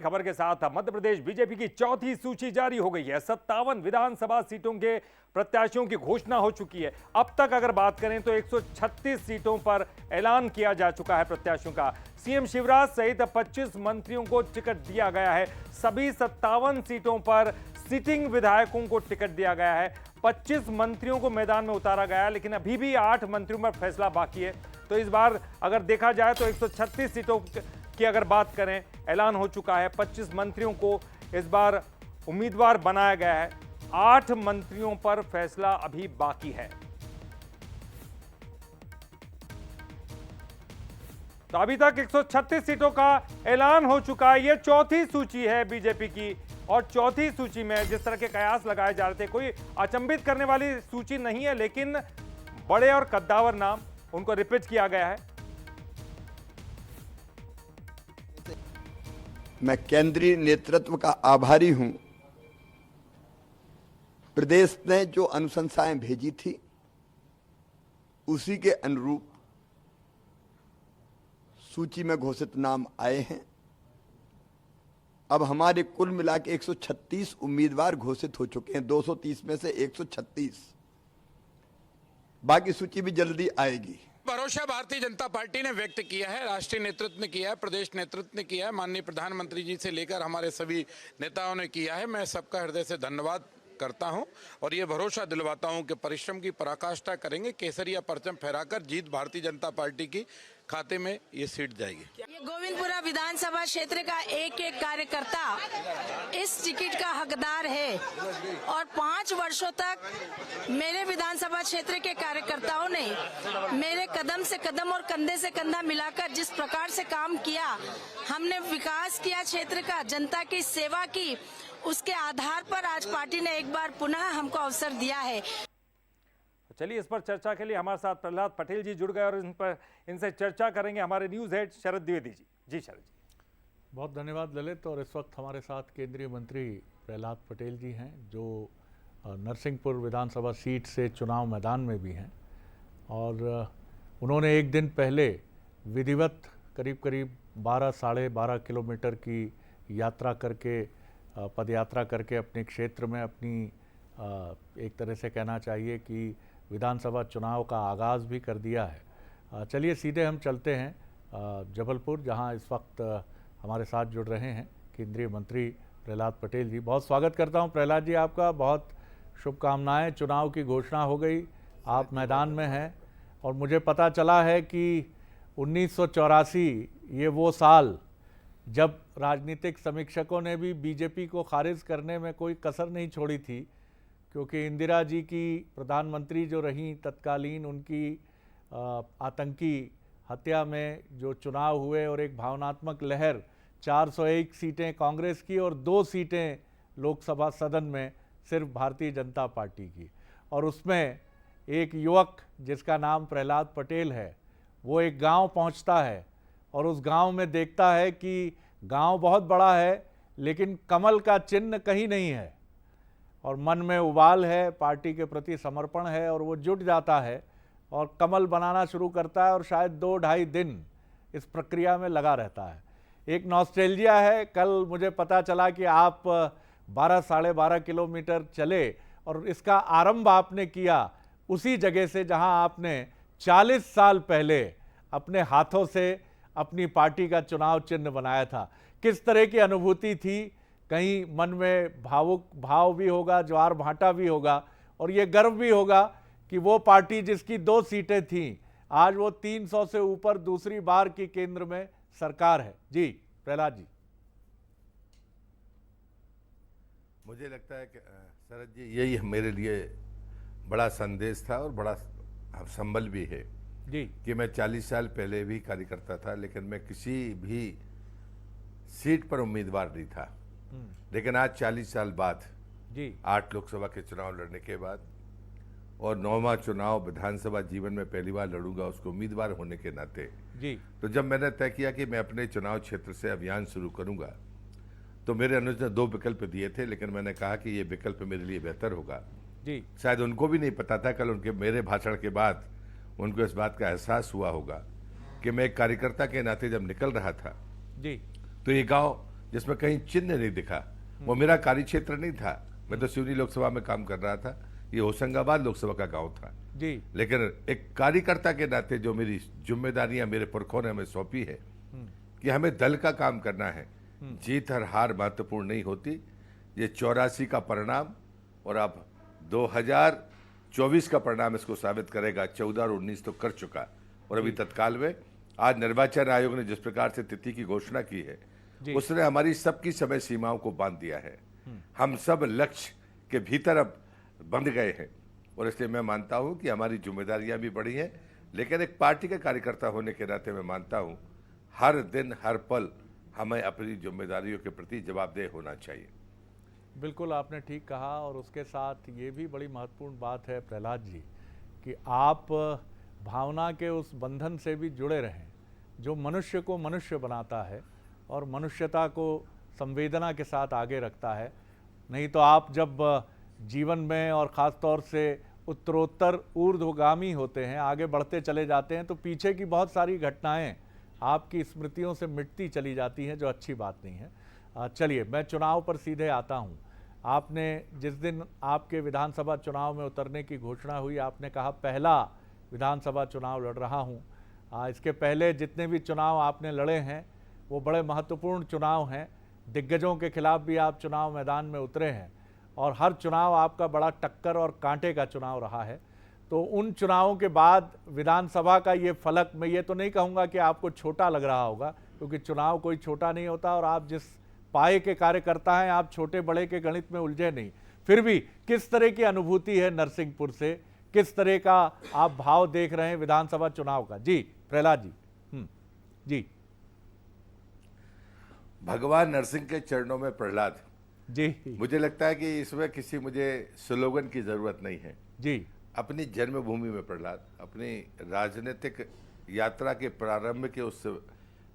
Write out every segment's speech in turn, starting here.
खबर के साथ मध्य प्रदेश बीजेपी की चौथी सूची जारी हो गई है। 57 विधानसभा सीटों के प्रत्याशियों की घोषणा हो चुकी है। अब तक अगर बात करें तो 136 सीटों पर ऐलान किया जा चुका है प्रत्याशियों का। सीएम शिवराज सहित 25 मंत्रियों को टिकट दिया गया है। सभी 57 सीटों पर सिटिंग विधायकों को टिकट दिया गया है। 25 मंत्रियों को मैदान में उतारा गया है, लेकिन अभी भी 8 मंत्रियों पर फैसला बाकी है। तो इस बार अगर देखा जाए तो 136 सीटों की अगर बात करें, ऐलान हो चुका है। 25 मंत्रियों को इस बार उम्मीदवार बनाया गया है। 8 मंत्रियों पर फैसला अभी बाकी है। तो अभी तक 136 सीटों का ऐलान हो चुका है। यह चौथी सूची है बीजेपी की, और चौथी सूची में जिस तरह के कयास लगाए जा रहे थे, कोई अचंभित करने वाली सूची नहीं है, लेकिन बड़े और कद्दावर नाम उनको रिपीट किया गया है। मैं केंद्रीय नेतृत्व का आभारी हूं। प्रदेश ने जो अनुशंसाएं भेजी थी उसी के अनुरूप सूची में घोषित नाम आए हैं। अब हमारे कुल मिला के 136 उम्मीदवार घोषित हो चुके हैं। 230 में से 136। बाकी सूची भी जल्दी आएगी। भरोसा भारतीय जनता पार्टी ने व्यक्त किया है, राष्ट्रीय नेतृत्व ने किया है, प्रदेश नेतृत्व ने किया है, माननीय प्रधानमंत्री जी से लेकर हमारे सभी नेताओं ने किया है। मैं सबका हृदय से धन्यवाद करता हूं और ये भरोसा दिलवाता हूं कि परिश्रम की पराकाष्ठा करेंगे। केसरिया परचम फहराकर जीत भारतीय जनता पार्टी की खाते में ये सीट जाएगी। ये गोविंदपुरा विधानसभा क्षेत्र का एक एक कार्यकर्ता इस टिकट का हकदार है और 5 वर्षों तक मेरे विधानसभा क्षेत्र के कार्यकर्ताओं ने मेरे कदम से कदम और कंधे से कंधा मिलाकर जिस प्रकार से काम किया, हमने विकास किया क्षेत्र का, जनता की सेवा की, उसके आधार पर आज पार्टी ने एक बार पुनः हमको अवसर दिया है। चलिए, इस पर चर्चा के लिए हमारे साथ प्रहलाद पटेल जी जुड़ गए और इनसे चर्चा करेंगे हमारे न्यूज हेड शरद द्विवेदी जी। जी शरद जी। बहुत धन्यवाद ललित। और इस वक्त हमारे साथ केंद्रीय मंत्री प्रहलाद पटेल जी हैं, जो नरसिंहपुर विधानसभा सीट से चुनाव मैदान में भी हैं, और उन्होंने एक दिन पहले विधिवत करीब 12-12.5 किलोमीटर की यात्रा करके, पदयात्रा करके अपने क्षेत्र में अपनी एक तरह से कहना चाहिए कि विधानसभा चुनाव का आगाज़ भी कर दिया है। चलिए सीधे हम चलते हैं जबलपुर, जहां इस वक्त हमारे साथ जुड़ रहे हैं केंद्रीय मंत्री प्रहलाद पटेल जी। बहुत स्वागत करता हूं प्रहलाद जी आपका, बहुत शुभकामनाएं। चुनाव की घोषणा हो गई, आप मैदान में हैं, और मुझे पता चला है कि 1984 ये वो साल जब राजनीतिक समीक्षकों ने भी बीजेपी को खारिज करने में कोई कसर नहीं छोड़ी थी, क्योंकि इंदिरा जी की प्रधानमंत्री जो रहीं तत्कालीन, उनकी आतंकी हत्या में जो चुनाव हुए और एक भावनात्मक लहर, 401 सीटें कांग्रेस की और 2 सीटें लोकसभा सदन में सिर्फ भारतीय जनता पार्टी की, और उसमें एक युवक जिसका नाम प्रहलाद पटेल है, वो एक गांव पहुंचता है और उस गांव में देखता है कि गांव बहुत बड़ा है लेकिन कमल का चिन्ह कहीं नहीं है, और मन में उबाल है, पार्टी के प्रति समर्पण है, और वो जुट जाता है और कमल बनाना शुरू करता है, और शायद 2-2.5 दिन इस प्रक्रिया में लगा रहता है। एक नॉस्टैल्जिया है। कल मुझे पता चला कि आप 12-12.5 किलोमीटर चले और इसका आरंभ आपने किया उसी जगह से जहां आपने 40 साल पहले अपने हाथों से अपनी पार्टी का चुनाव चिन्ह बनाया था। किस तरह की अनुभूति थी? कहीं मन में भावुक भाव भी होगा, ज्वार भाटा भी होगा, और ये गर्व भी होगा कि वो पार्टी जिसकी 2 सीटें थीं, आज वो 300 से ऊपर दूसरी बार की केंद्र में सरकार है। जी प्रहलाद जी। मुझे लगता है कि शरद जी, यही मेरे लिए बड़ा संदेश था और बड़ा संबल भी है जी कि मैं 40 साल पहले भी कार्यकर्ता था, लेकिन मैं किसी भी सीट पर उम्मीदवार नहीं था। लेकिन आज 40 साल बाद जी 8 लोकसभा के चुनाव लड़ने के बाद और 9वां चुनाव विधानसभा जीवन में पहली बार लड़ूंगा, उसको उम्मीदवार होने के नाते जी, तो जब मैंने तय किया कि मैं अपने चुनाव क्षेत्र से अभियान शुरू करूंगा, तो मेरे अनुज ने 2 विकल्प दिए थे, लेकिन मैंने कहा कि ये विकल्प मेरे लिए बेहतर होगा जी। शायद उनको भी नहीं पता था, कल उनके मेरे भाषण के बाद उनको इस बात का एहसास हुआ होगा कि मैं एक कार्यकर्ता के नाते जब निकल रहा था जी तो ये गांव जिसमें कहीं चिन्ह नहीं दिखा। वो मेरा कार्य क्षेत्र नहीं था, मैं तो सिवनी लोकसभा में काम कर रहा था, ये होशंगाबाद लोकसभा का गांव था जी। लेकिन एक कार्यकर्ता के नाते जो मेरी जिम्मेदारियां मेरे पुरखों ने हमें सौंपी है कि हमें दल का काम करना है। जीत और हार महत्वपूर्ण नहीं होती, ये 84 का परिणाम और अब 2024 का परिणाम इसको साबित करेगा। 14 और 19 तो कर चुका और अभी तत्काल में आज निर्वाचन आयोग ने जिस प्रकार से तिथि की घोषणा की है उसने हमारी सबकी समय सीमाओं को बांध दिया है। हम सब लक्ष्य के भीतर अब बंध गए हैं और इसलिए मैं मानता हूं कि हमारी जिम्मेदारियां भी बढ़ी हैं, लेकिन एक पार्टी का कार्यकर्ता होने के नाते मैं मानता हूं हर दिन हर पल हमें अपनी जिम्मेदारियों के प्रति जवाबदेह होना चाहिए। बिल्कुल आपने ठीक कहा और उसके साथ ये भी बड़ी महत्वपूर्ण बात है प्रहलाद जी कि आप भावना के उस बंधन से भी जुड़े रहें जो मनुष्य को मनुष्य बनाता है और मनुष्यता को संवेदना के साथ आगे रखता है। नहीं तो आप जब जीवन में और ख़ास तौर से उत्तरोत्तर ऊर्ध्वगामी होते हैं, आगे बढ़ते चले जाते हैं, तो पीछे की बहुत सारी घटनाएं आपकी स्मृतियों से मिटती चली जाती हैं, जो अच्छी बात नहीं है। चलिए मैं चुनाव पर सीधे आता हूं। आपने जिस दिन आपके विधानसभा चुनाव में उतरने की घोषणा हुई, आपने कहा पहला विधानसभा चुनाव लड़ रहा हूं। इसके पहले जितने भी चुनाव आपने लड़े हैं वो बड़े महत्वपूर्ण चुनाव हैं। दिग्गजों के खिलाफ भी आप चुनाव मैदान में उतरे हैं और हर चुनाव आपका बड़ा टक्कर और कांटे का चुनाव रहा है। तो उन चुनावों के बाद विधानसभा का ये फलक, मैं ये तो नहीं कहूँगा कि आपको छोटा लग रहा होगा, क्योंकि चुनाव कोई छोटा नहीं होता और आप जिस पाए के कार्यकर्ता हैं, आप छोटे बड़े के गणित में उलझे नहीं। फिर भी किस तरह की अनुभूति है नरसिंहपुर से, किस तरह का आप भाव देख रहे हैं विधानसभा चुनाव का? जी प्रहलाद जी। जी भगवान नरसिंह के चरणों में प्रहलाद जी। मुझे लगता है कि इसमें किसी मुझे स्लोगन की जरूरत नहीं है जी। अपनी जन्मभूमि में प्रहलाद अपनी राजनीतिक यात्रा के प्रारंभ के उस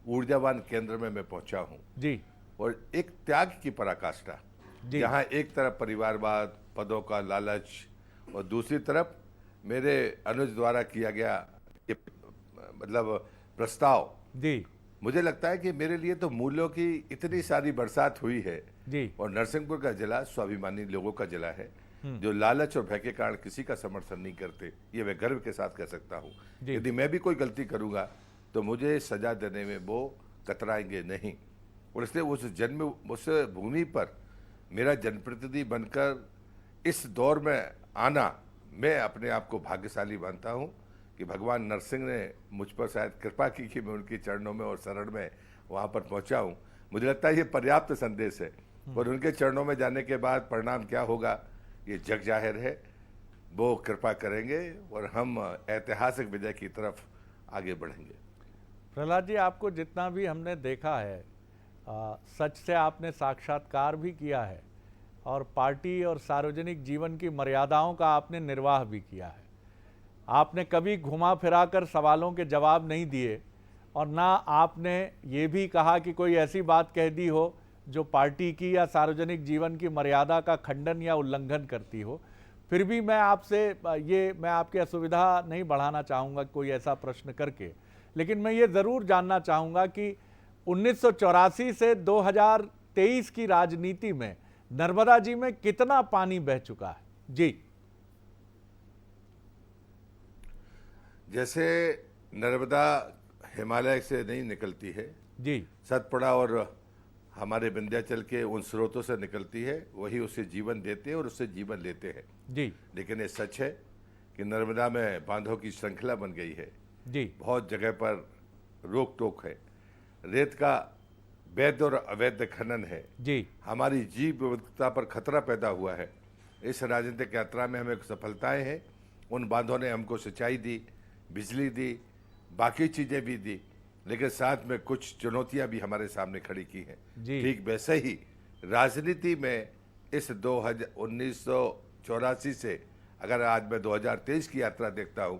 ऊर्जावान केंद्र में मैं पहुंचा हूं जी। और एक त्याग की पराकाष्ठा, जहां एक तरफ परिवारवाद, पदों का लालच और दूसरी तरफ मेरे अनुज द्वारा किया गया ये मतलब प्रस्ताव जी। मुझे लगता है कि मेरे लिए तो मूल्यों की इतनी सारी बरसात हुई है जी। और नरसिंहपुर का जिला स्वाभिमानी लोगों का जिला है जो लालच और भय के कारण किसी का समर्थन नहीं करते। ये मैं गर्व के साथ कह सकता हूँ। यदि मैं भी कोई गलती करूंगा तो मुझे सजा देने में वो कतराएंगे नहीं और इसलिए उस भूमि पर मेरा जनप्रतिनिधि बनकर इस दौर में आना मैं अपने आप को भाग्यशाली मानता हूँ कि भगवान नरसिंह ने मुझ पर शायद कृपा की कि मैं उनके चरणों में और शरण में वहाँ पर पहुँचा हूँ। मुझे लगता है ये पर्याप्त संदेश है और उनके चरणों में जाने के बाद परिणाम क्या होगा ये जग जाहिर है। वो कृपा करेंगे और हम ऐतिहासिक विजय की तरफ आगे बढ़ेंगे। प्रहलाद जी, आपको जितना भी हमने देखा है, सच से आपने साक्षात्कार भी किया है और पार्टी और सार्वजनिक जीवन की मर्यादाओं का आपने निर्वाह भी किया है। आपने कभी घुमा फिराकर सवालों के जवाब नहीं दिए और ना आपने ये भी कहा कि कोई ऐसी बात कह दी हो जो पार्टी की या सार्वजनिक जीवन की मर्यादा का खंडन या उल्लंघन करती हो। फिर भी मैं आपकी असुविधा नहीं बढ़ाना चाहूँगा कोई ऐसा प्रश्न करके, लेकिन मैं ये ज़रूर जानना चाहूँगा कि 1984 से 2023 की राजनीति में नर्मदा जी में कितना पानी बह चुका है? जी। जैसे नर्मदा हिमालय से नहीं निकलती है जी, सतपुड़ा और हमारे विंध्याचल के उन स्रोतों से निकलती है, वही उसे जीवन देते हैं और उससे जीवन लेते हैं जी। लेकिन ये सच है कि नर्मदा में बांधों की श्रृंखला बन गई है जी। बहुत जगह पर रोक टोक है, रेत का वैध और अवैध खनन है जी। हमारी जीव विविधता पर खतरा पैदा हुआ है। इस राजनीतिक यात्रा में हमें सफलताएं हैं, उन बांधों ने हमको सिंचाई दी, बिजली दी, बाकी चीजें भी दी, लेकिन साथ में कुछ चुनौतियां भी हमारे सामने खड़ी की हैं। ठीक वैसे ही राजनीति में इस 1984 से अगर आज मैं 2023 की यात्रा देखता हूं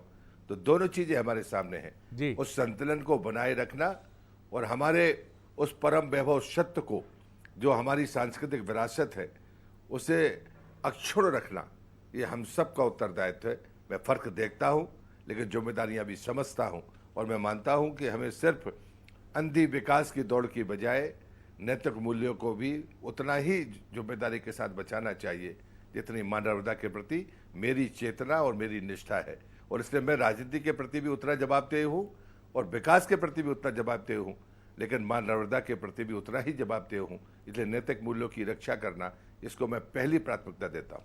तो दोनों चीजें हमारे सामने हैं। उस संतुलन को बनाए रखना और हमारे उस परम वैभव सत्य को जो हमारी सांस्कृतिक विरासत है उसे अक्षुण्ण रखना, ये हम सबका उत्तरदायित्व है। मैं फर्क देखता हूं लेकिन जिम्मेदारियां भी समझता हूं और मैं मानता हूं कि हमें सिर्फ अंधी विकास की दौड़ की बजाय नैतिक मूल्यों को भी उतना ही जिम्मेदारी के साथ बचाना चाहिए जितनी मां नर्मदा के प्रति मेरी चेतना और मेरी निष्ठा है। और इसलिए मैं राजनीति के प्रति भी उतना जवाबदेह हूँ और विकास के प्रति भी उतना जवाबदेह हूँ, लेकिन मां नर्मदा के प्रति भी उतना ही जवाबदेह हूँ। इसलिए नैतिक मूल्यों की रक्षा करना, इसको मैं पहली प्राथमिकता देता हूँ।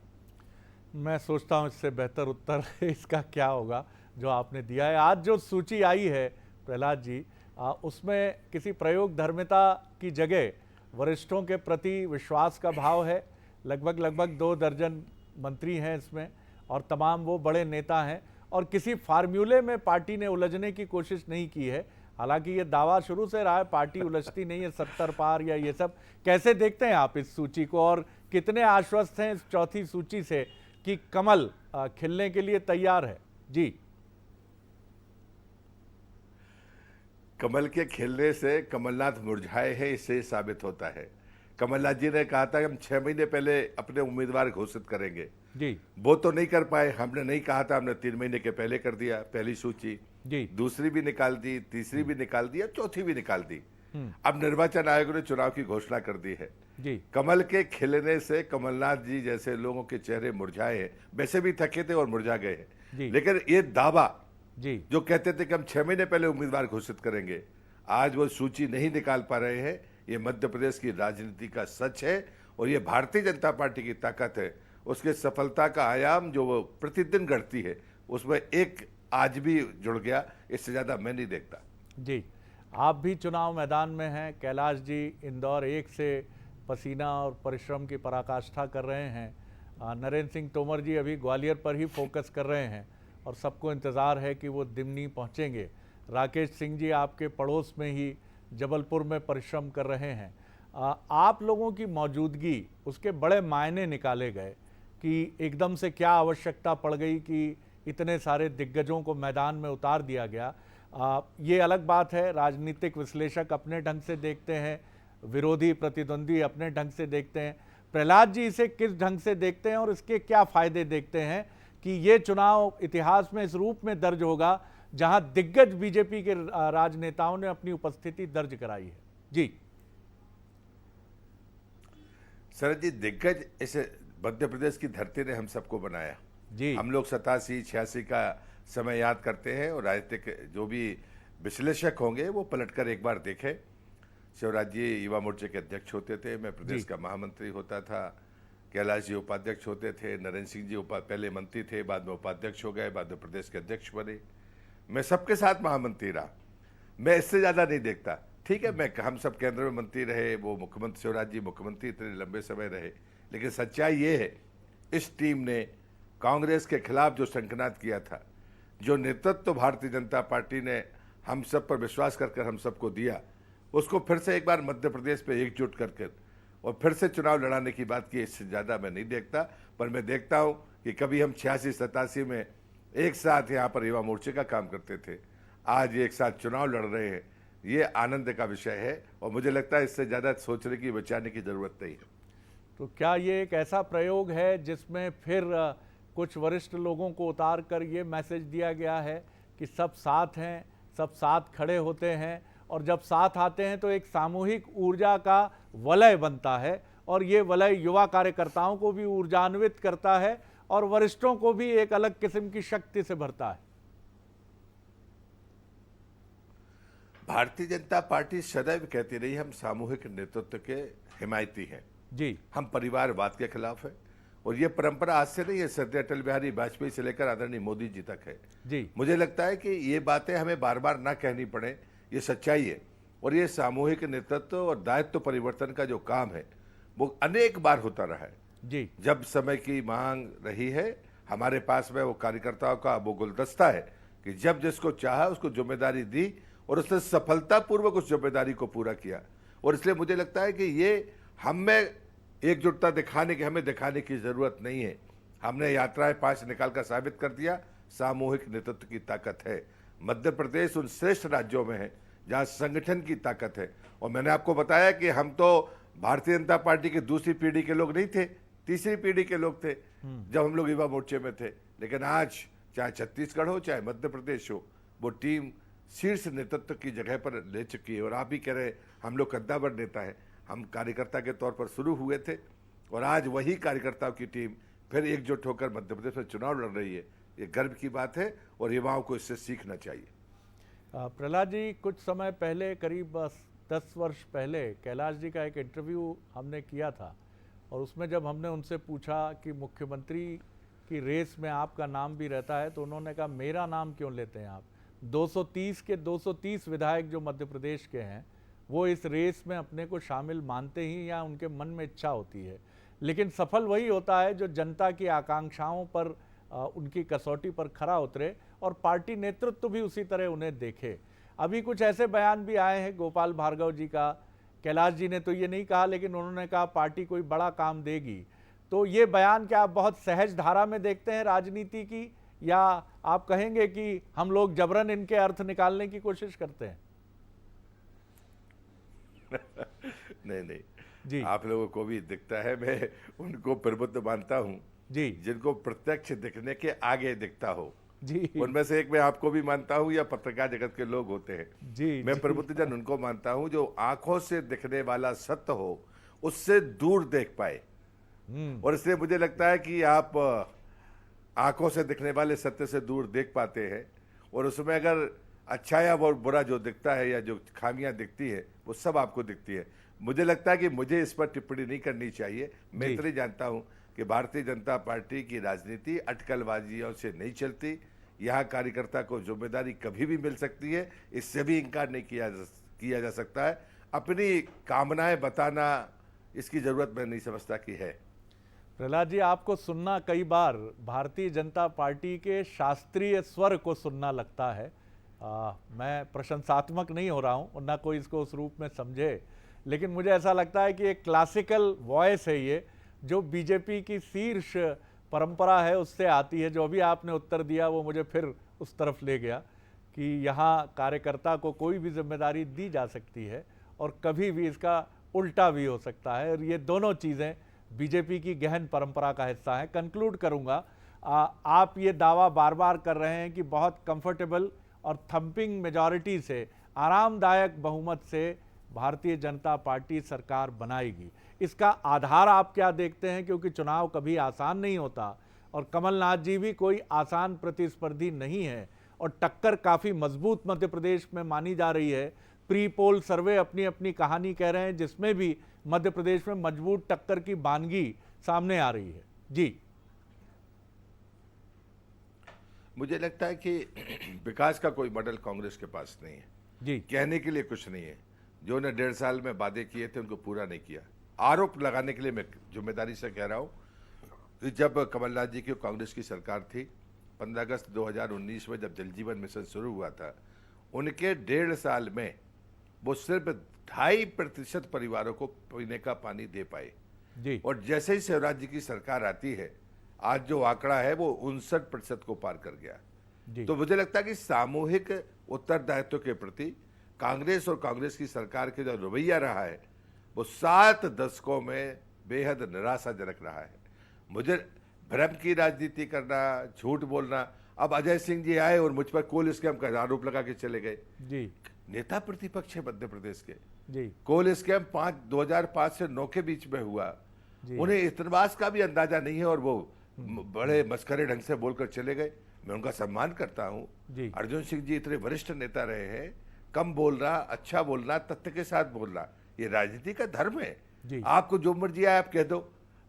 मैं सोचता हूँ इससे बेहतर उत्तर इसका क्या होगा जो आपने दिया है। आज जो सूची आई है प्रहलाद जी, उसमें किसी प्रयोग धर्मिता की जगह वरिष्ठों के प्रति विश्वास का भाव है। लगभग 2 दर्जन मंत्री हैं इसमें और तमाम वो बड़े नेता हैं, और किसी फार्मूले में पार्टी ने उलझने की कोशिश नहीं की है। हालांकि ये दावा शुरू से रहा है पार्टी उलझती नहीं है 70 पार या ये सब। कैसे देखते हैं आप इस सूची को, और कितने आश्वस्त हैं इस चौथी सूची से कि कमल खिलने के लिए तैयार है? जी, कमल के खिलने से कमलनाथ मुरझाए हैं, इससे साबित होता है। कमलनाथ जी ने कहा था कि हम 6 महीने पहले अपने उम्मीदवार घोषित करेंगे जी, वो तो नहीं कर पाए। हमने नहीं कहा था, हमने 3 महीने के पहले कर दिया पहली सूची, जी, दूसरी भी निकाल दी, तीसरी भी निकाल दी, चौथी भी निकाल दी। अब निर्वाचन आयोग ने चुनाव की घोषणा कर दी है। जी, कमल के खिलने से कमलनाथ जी जैसे लोगों के चेहरे मुरझाए हैं, वैसे भी थके थे और मुरझा गए जी। हैं। लेकिन ये दावा जी, जो कहते थे कि हम 6 महीने पहले उम्मीदवार घोषित करेंगे, आज वो सूची नहीं निकाल पा रहे हैं। ये मध्य प्रदेश की राजनीति का सच है और ये भारतीय जनता पार्टी की ताकत है। उसके सफलता का आयाम जो वो प्रतिदिन गढ़ती है, उसमें एक आज भी जुड़ गया, इससे ज्यादा मैं नहीं देखता। जी, आप भी चुनाव मैदान में हैं। कैलाश जी इंदौर 1 से पसीना और परिश्रम की पराकाष्ठा कर रहे हैं। नरेंद्र सिंह तोमर जी अभी ग्वालियर पर ही फोकस कर रहे हैं और सबको इंतज़ार है कि वो दिमनी पहुंचेंगे। राकेश सिंह जी आपके पड़ोस में ही जबलपुर में परिश्रम कर रहे हैं। आप लोगों की मौजूदगी, उसके बड़े मायने निकाले गए कि एकदम से क्या आवश्यकता पड़ गई कि इतने सारे दिग्गजों को मैदान में उतार दिया गया। ये अलग बात है, राजनीतिक विश्लेषक अपने ढंग से देखते हैं, विरोधी प्रतिद्वंदी अपने ढंग से देखते हैं। प्रहलाद जी इसे किस ढंग से देखते हैं और इसके क्या फायदे देखते हैं कि ये चुनाव इतिहास में इस रूप में दर्ज होगा जहां दिग्गज बीजेपी के राजनेताओं ने अपनी उपस्थिति दर्ज कराई है? जी, शरद जी, दिग्गज इसे मध्य प्रदेश की धरती ने हम सबको बनाया जी। हम लोग 87-86 का समय याद करते हैं और राजनीतिक जो भी विश्लेषक होंगे वो पलटकर एक बार देखें। शिवराज जी युवा मोर्चे के अध्यक्ष होते थे, मैं प्रदेश का महामंत्री होता था, कैलाश जी उपाध्यक्ष होते थे, नरेंद्र सिंह जी पहले मंत्री थे, बाद में उपाध्यक्ष हो गए, बाद में प्रदेश के अध्यक्ष बने। मैं सबके साथ महामंत्री रहा, मैं इससे ज्यादा नहीं देखता। ठीक है, मैं हम सब केंद्र में मंत्री रहे, वो मुख्यमंत्री शिवराज जी मुख्यमंत्री इतने लंबे समय रहे, लेकिन सच्चाई ये है इस टीम ने कांग्रेस के खिलाफ जो शंखनाद किया था, जो नेतृत्व भारतीय जनता पार्टी ने हम सब पर विश्वास करके हम सबको दिया, उसको फिर से एक बार मध्य प्रदेश पे एकजुट करके और फिर से चुनाव लड़ाने की बात की, इससे ज़्यादा मैं नहीं देखता। पर मैं देखता हूँ कि कभी हम 86-87 में एक साथ यहाँ पर युवा मोर्चे का काम करते थे, आज एक साथ चुनाव लड़ रहे हैं, ये आनंद का विषय है और मुझे लगता है इससे ज़्यादा सोचने की बचाने की ज़रूरत नहीं है। तो क्या ये एक ऐसा प्रयोग है जिसमें फिर कुछ वरिष्ठ लोगों को उतार कर ये मैसेज दिया गया है कि सब साथ हैं, सब साथ खड़े होते हैं, और जब साथ आते हैं तो एक सामूहिक ऊर्जा का वलय बनता है और ये वलय युवा कार्यकर्ताओं को भी ऊर्जान्वित करता है और वरिष्ठों को भी एक अलग किस्म की शक्ति से भरता है? भारतीय जनता पार्टी सदैव कहती रही हम सामूहिक नेतृत्व के हिमायती हैं जी, हम परिवारवाद के खिलाफ है और ये परंपरा आज से नहीं है, श्रद्धेय अटल बिहारी वाजपेयी से लेकर आदरणीय मोदी जी तक है जी। मुझे लगता है कि ये बातें हमें बार बार ना कहनी पड़े, ये सच्चाई है। और ये सामूहिक नेतृत्व और दायित्व परिवर्तन का जो काम है वो अनेक बार होता रहा है जी, जब समय की मांग रही है। हमारे पास में वो कार्यकर्ताओं का वो गुलदस्ता है कि जब जिसको चाहा उसको जिम्मेदारी दी और उसने सफलतापूर्वक उस जिम्मेदारी को पूरा किया। और इसलिए मुझे लगता है कि ये हम में एकजुटता हमें दिखाने की जरूरत नहीं है। हमने यात्राएं 5 निकाल कर साबित कर दिया, सामूहिक नेतृत्व की ताकत है। मध्य प्रदेश उन श्रेष्ठ राज्यों में है जहां संगठन की ताकत है। और मैंने आपको बताया कि हम तो भारतीय जनता पार्टी की दूसरी पीढ़ी के लोग नहीं थे, तीसरी पीढ़ी के लोग थे जब हम लोग युवा मोर्चे में थे। लेकिन आज चाहे छत्तीसगढ़ हो चाहे मध्य प्रदेश हो, वो टीम शीर्ष नेतृत्व की जगह पर ले चुकी है। और आप भी कह रहे हम लोग कद्दावर नेता है, हम कार्यकर्ता के तौर पर शुरू हुए थे और आज वही कार्यकर्ताओं की टीम फिर एकजुट होकर मध्य प्रदेश में चुनाव लड़ रही है। ये गर्व की बात है और युवाओं को इससे सीखना चाहिए। प्रहलाद जी, कुछ समय पहले, करीब 10 वर्ष पहले, कैलाश जी का एक इंटरव्यू हमने किया था और उसमें जब हमने उनसे पूछा कि मुख्यमंत्री की रेस में आपका नाम भी रहता है, तो उन्होंने कहा मेरा नाम क्यों लेते हैं आप? 230 के 230 विधायक जो मध्य प्रदेश के हैं वो इस रेस में अपने को शामिल मानते ही या उनके मन में इच्छा होती है, लेकिन सफल वही होता है जो जनता की आकांक्षाओं पर उनकी कसौटी पर खरा उतरे और पार्टी नेतृत्व भी उसी तरह उन्हें देखे। अभी कुछ ऐसे बयान भी आए हैं गोपाल भार्गव जी का, कैलाश जी ने तो ये नहीं कहा लेकिन उन्होंने कहा पार्टी कोई बड़ा काम देगी। तो ये बयान क्या आप बहुत सहज धारा में देखते हैं राजनीति की, या आप कहेंगे कि हम लोग जबरन इनके अर्थ निकालने की कोशिश करते हैं? नहीं जी, आप लोगों को भी दिखता है, मैं उनको प्रबुद्ध मानता हूँ जी, जिनको प्रत्यक्ष दिखने के आगे दिखता हो। जी, उनमें से एक मैं आपको भी मानता हूँ या पत्रकार जगत के लोग होते हैं। जी, मैं प्रबुद्ध जन उनको मानता हूँ जो आंखों से दिखने वाला सत्य हो उससे दूर देख पाए। और इसलिए मुझे लगता है कि आप आंखों से दिखने वाले सत्य से दूर देख पाते हैं और उसमें अगर अच्छा या बुरा जो दिखता है या जो खामियां दिखती है वो सब आपको दिखती है। मुझे लगता है कि मुझे इस पर टिप्पणी नहीं करनी चाहिए। मैं इतना ही जानता हूं कि भारतीय जनता पार्टी की राजनीति अटकलबाजियों से नहीं चलती। यहाँ कार्यकर्ता को जिम्मेदारी कभी भी मिल सकती है, इससे भी इनकार नहीं किया जा सकता है। अपनी कामनाएं बताना इसकी जरूरत मैं नहीं समझता कि है। प्रहलाद जी, आपको सुनना कई बार भारतीय जनता पार्टी के शास्त्रीय स्वर को सुनना लगता है। मैं प्रशंसात्मक नहीं हो रहा हूँ, ना कोई इसको उस रूप में समझे, लेकिन मुझे ऐसा लगता है कि एक क्लासिकल वॉइस है ये, जो बीजेपी की शीर्ष परंपरा है उससे आती है। जो अभी आपने उत्तर दिया वो मुझे फिर उस तरफ ले गया कि यहाँ कार्यकर्ता को कोई भी जिम्मेदारी दी जा सकती है और कभी भी इसका उल्टा भी हो सकता है, और ये दोनों चीज़ें बीजेपी की गहन परंपरा का हिस्सा है। कंक्लूड करूंगा, आप ये दावा बार बार कर रहे हैं कि बहुत कंफर्टेबल और थंपिंग मेजॉरिटी से, आरामदायक बहुमत से भारतीय जनता पार्टी सरकार बनाएगी। इसका आधार आप क्या देखते हैं? क्योंकि चुनाव कभी आसान नहीं होता और कमलनाथ जी भी कोई आसान प्रतिस्पर्धी नहीं है और टक्कर काफ़ी मजबूत मध्य प्रदेश में मानी जा रही है। प्री पोल सर्वे अपनी अपनी कहानी कह रहे हैं, जिसमें भी मध्य प्रदेश में मजबूत टक्कर की बानगी सामने आ रही है। जी, मुझे लगता है कि विकास का कोई मॉडल कांग्रेस के पास नहीं है। जी, कहने के लिए कुछ नहीं है। जो ने 1.5 साल में वादे किए थे उनको पूरा नहीं किया। आरोप लगाने के लिए मैं जिम्मेदारी से कह रहा हूं कि जब कमलनाथ जी की कांग्रेस की सरकार थी, 15 अगस्त 2019 में जब जल जीवन मिशन शुरू हुआ था, उनके 1.5 साल में वो सिर्फ 2.5% परिवारों को पीने का पानी दे पाए। जी, और जैसे ही शिवराज जी की सरकार आती है, आज जो आंकड़ा है वो 59% को पार कर गया। जी, तो मुझे लगता है कि सामूहिक उत्तरदायित्व के प्रति कांग्रेस और कांग्रेस की सरकार के जो रवैया रहा है वो 7 दशकों में बेहद निराशाजनक रहा है। मुझे भ्रम की राजनीति करना, झूठ बोलना, अब अजय सिंह जी आए और मुझ पर कोल स्कैम का आरोप लगा के चले गए। जी, नेता प्रतिपक्ष है मध्य प्रदेश के। जी, कोल स्कैम 2005 से 9 के बीच में हुआ। जी। उन्हें इतनवास का भी अंदाजा नहीं है और वो बड़े मस्करे ढंग से बोलकर चले गए। मैं उनका सम्मान करता हूं। जी। अर्जुन सिंह जी इतने वरिष्ठ नेता रहे हैं। कम बोलना, अच्छा बोलना, तथ्य के साथ बोलना, ये राजनीति का धर्म है। जी। आपको जो मर्जी आए आप कह दो।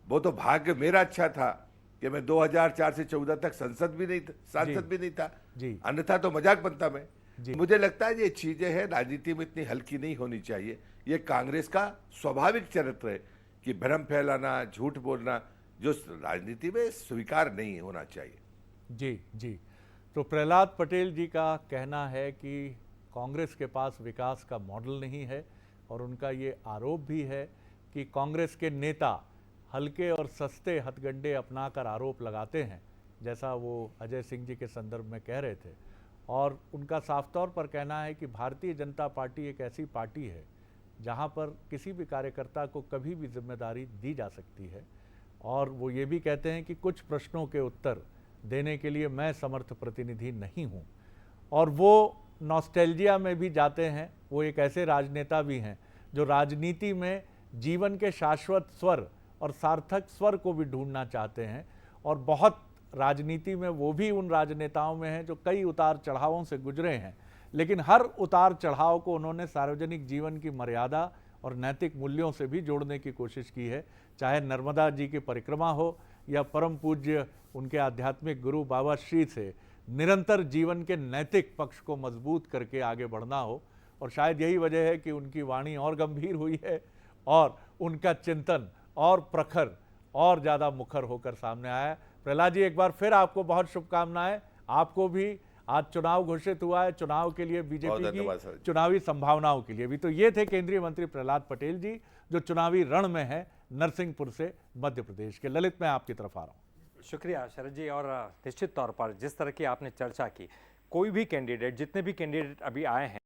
वो तो भाग्य मेरा अच्छा था कि मैं 2004 से 14 तक सांसद भी नहीं था। जी। अन्यथा तो मजाक बनता मैं। जी। मुझे लगता है ये चीजें हैं, राजनीति में इतनी हल्की नहीं होनी चाहिए। ये कांग्रेस का स्वाभाविक चरित्र है कि भ्रम फैलाना, झूठ बोलना, जो राजनीति में स्वीकार नहीं होना चाहिए। जी, जी। तो प्रहलाद पटेल जी का कहना है कि कांग्रेस के पास विकास का मॉडल नहीं है और उनका ये आरोप भी है कि कांग्रेस के नेता हल्के और सस्ते हथगंडे अपनाकर आरोप लगाते हैं, जैसा वो अजय सिंह जी के संदर्भ में कह रहे थे। और उनका साफ तौर पर कहना है कि भारतीय जनता पार्टी एक ऐसी पार्टी है जहां पर किसी भी कार्यकर्ता को कभी भी जिम्मेदारी दी जा सकती है। और वो ये भी कहते हैं कि कुछ प्रश्नों के उत्तर देने के लिए मैं समर्थ प्रतिनिधि नहीं हूं। और वो नॉस्टैल्जिया में भी जाते हैं। वो एक ऐसे राजनेता भी हैं जो राजनीति में जीवन के शाश्वत स्वर और सार्थक स्वर को भी ढूंढना चाहते हैं। और बहुत राजनीति में वो भी उन राजनेताओं में हैं जो कई उतार चढ़ावों से गुजरे हैं, लेकिन हर उतार चढ़ाव को उन्होंने सार्वजनिक जीवन की मर्यादा और नैतिक मूल्यों से भी जोड़ने की कोशिश की है। चाहे नर्मदा जी की परिक्रमा हो या परम पूज्य उनके आध्यात्मिक गुरु बाबा श्री से निरंतर जीवन के नैतिक पक्ष को मजबूत करके आगे बढ़ना हो। और शायद यही वजह है कि उनकी वाणी और गंभीर हुई है और उनका चिंतन और प्रखर और ज़्यादा मुखर होकर सामने आया है। प्रहलाद जी, एक बार फिर आपको बहुत शुभकामनाएं। आपको भी आज चुनाव घोषित हुआ है, चुनाव के लिए बीजेपी की चुनावी संभावनाओं के लिए भी। तो ये थे केंद्रीय मंत्री प्रहलाद पटेल जी, जो चुनावी रण में है नरसिंहपुर से मध्य प्रदेश के। ललित, मैं आपकी तरफ आ रहा हूँ। शुक्रिया शरद जी। और निश्चित तौर पर जिस तरह की आपने चर्चा की, कोई भी कैंडिडेट, जितने भी कैंडिडेट अभी आए हैं,